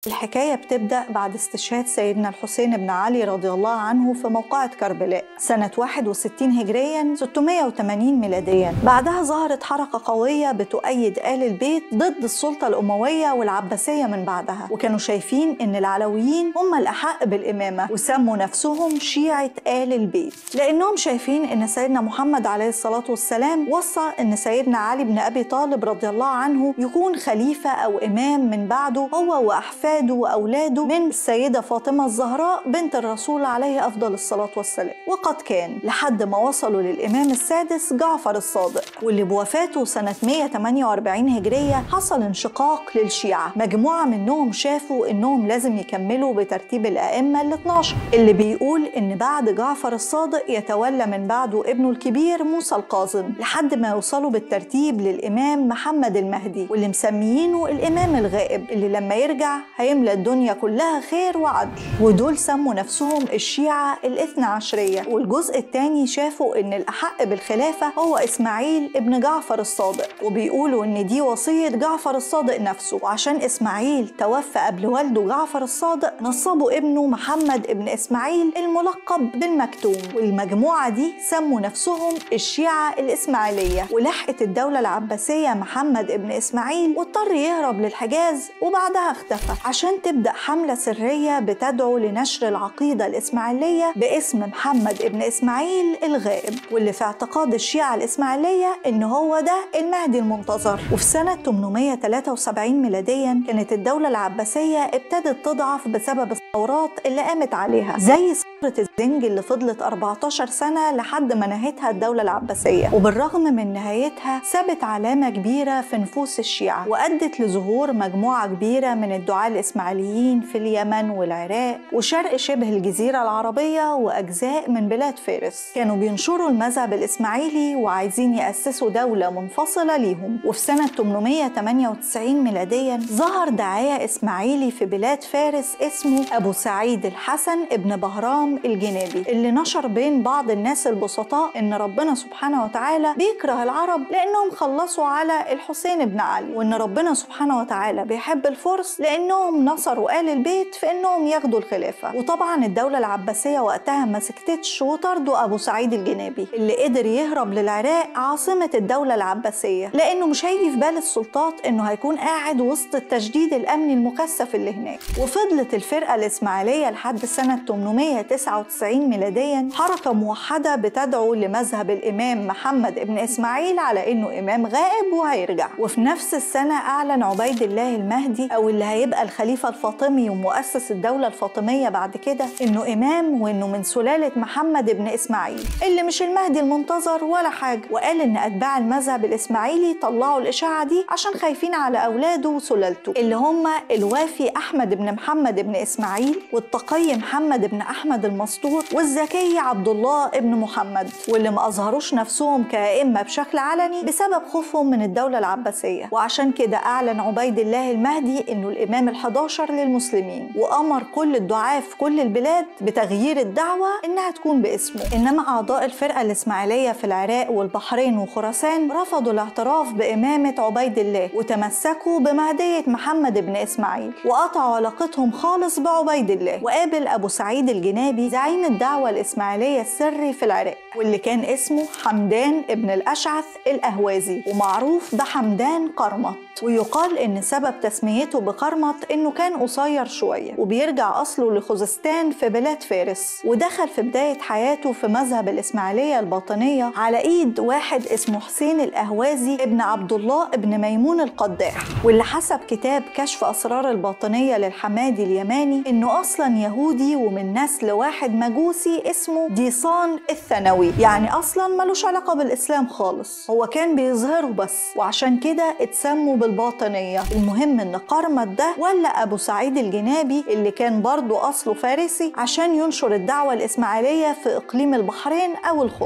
الحكاية بتبدأ بعد استشهاد سيدنا الحسين بن علي رضي الله عنه في موقعة كربلاء سنة 61 هجريا 680 ميلاديا. بعدها ظهرت حركة قوية بتؤيد آل البيت ضد السلطة الأموية والعباسية من بعدها، وكانوا شايفين إن العلويين هم الأحق بالإمامة، وسموا نفسهم شيعة آل البيت لأنهم شايفين إن سيدنا محمد عليه الصلاة والسلام وصى إن سيدنا علي بن أبي طالب رضي الله عنه يكون خليفة أو إمام من بعده هو وأحفاده وأولاده من السيدة فاطمة الزهراء بنت الرسول عليه أفضل الصلاة والسلام. وقد كان لحد ما وصلوا للإمام السادس جعفر الصادق، واللي بوفاته سنة 148 هجرية حصل انشقاق للشيعة. مجموعة منهم شافوا إنهم لازم يكملوا بترتيب الأئمة ال12 اللي بيقول إن بعد جعفر الصادق يتولى من بعده ابنه الكبير موسى الكاظم لحد ما يوصلوا بالترتيب للإمام محمد المهدي، واللي مسميينه الإمام الغائب اللي لما يرجع هيملى الدنيا كلها خير وعدل. ودول سموا نفسهم الشيعة الاثنى عشرية. والجزء الثاني شافوا ان الأحق بالخلافة هو إسماعيل ابن جعفر الصادق، وبيقولوا ان دي وصية جعفر الصادق نفسه، وعشان إسماعيل توفى قبل والده جعفر الصادق نصبوا ابنه محمد ابن إسماعيل الملقب بالمكتوم. والمجموعة دي سموا نفسهم الشيعة الإسماعيلية. ولحقت الدولة العباسية محمد ابن إسماعيل واضطر يهرب للحجاز وبعدها اختفى عشان تبدأ حملة سرية بتدعو لنشر العقيدة الإسماعيلية باسم محمد ابن إسماعيل الغائب، واللي في اعتقاد الشيعة الإسماعيلية إن هو ده المهدي المنتظر. وفي سنة 873 ميلاديا كانت الدولة العباسية ابتدت تضعف بسبب الثورات اللي قامت عليها، زي ثورة الزنج اللي فضلت 14 سنة لحد ما نهتها الدولة العباسية. وبالرغم من نهايتها سابت علامة كبيرة في نفوس الشيعة، وأدت لظهور مجموعة كبيرة من الدعاة الإسماعيليين في اليمن والعراق وشرق شبه الجزيرة العربية وأجزاء من بلاد فارس. كانوا بينشروا المذهب الإسماعيلي وعايزين يأسسوا دولة منفصلة ليهم. وفي سنة 898 ميلاديا ظهر داعية إسماعيلي في بلاد فارس اسمه أبو سعيد الحسن ابن بهرام الجنابي، اللي نشر بين بعض الناس البسطاء إن ربنا سبحانه وتعالى بيكره العرب لأنهم خلصوا على الحسين بن علي، وإن ربنا سبحانه وتعالى بيحب الفرس لأنهم نصروا آل البيت في إنهم ياخدوا الخلافة. وطبعا الدولة العباسية وقتها ما سكتتش وطردوا أبو سعيد الجنابي اللي قدر يهرب للعراق عاصمة الدولة العباسية، لأنه مش هيجي في بال السلطات إنه هيكون قاعد وسط التشديد الأمني المكثف اللي هناك. وفضلت الفرقة الإسماعيلية لحد سنة 899 ميلاديا حركة موحدة بتدعو لمذهب الإمام محمد ابن إسماعيل على إنه إمام غائب وهيرجع. وفي نفس السنة أعلن عبيد الله المهدي أو اللي هيبقى الخليفة الفاطمي ومؤسس الدولة الفاطمية بعد كده إنه إمام وإنه من سلالة محمد ابن إسماعيل اللي مش المهدي المنتظر ولا حاجة. وقال إن أتباع المذهب الإسماعيلي طلعوا الإشاعة دي عشان خايفين على أولاده وسلالته اللي هم الوافي أحمد بن محمد ابن إسماعيل، والتقي محمد بن أحمد المسطور، والزكي عبد الله ابن محمد، واللي ما أظهروش نفسهم كأئمة بشكل علني بسبب خوفهم من الدولة العباسية. وعشان كده أعلن عبيد الله المهدي إنه الإمام ال11 للمسلمين، وأمر كل الدعاة في كل البلاد بتغيير الدعوة إنها تكون باسمه. إنما أعضاء الفرقة الإسماعيلية في العراق والبحرين وخراسان رفضوا الاعتراف بإمامة عبيد الله وتمسكوا بمهدية محمد بن إسماعيل، وقطعوا علاقتهم خالص بعبيد الله. وقابل أبو سعيد الجنابي زعيم الدعوة الإسماعيلية السري في العراق، واللي كان اسمه حمدان ابن الأشعث الأهوازي ومعروف بحمدان قرمط. ويقال إن سبب تسميته بقرمط إنه كان قصير شوية، وبيرجع أصله لخوزستان في بلاد فارس. ودخل في بداية حياته في مذهب الإسماعيلية الباطنية على إيد واحد اسمه حسين الأهوازي ابن عبد الله ابن ميمون القداح، واللي حسب كتاب كشف أسرار الباطنية للحمادي اليماني إنه أصلا يهودي ومن نسل واحد مجوسي اسمه ديصان الثانوي، يعني أصلا ملوش علاقة بالإسلام خالص، هو كان بيظهره بس، وعشان كده اتسموا بالباطنية. المهم إن قرمط ده ولا أبو سعيد الجنابي اللي كان برضو أصله فارسي عشان ينشر الدعوة الإسماعيلية في إقليم البحرين أو الخط.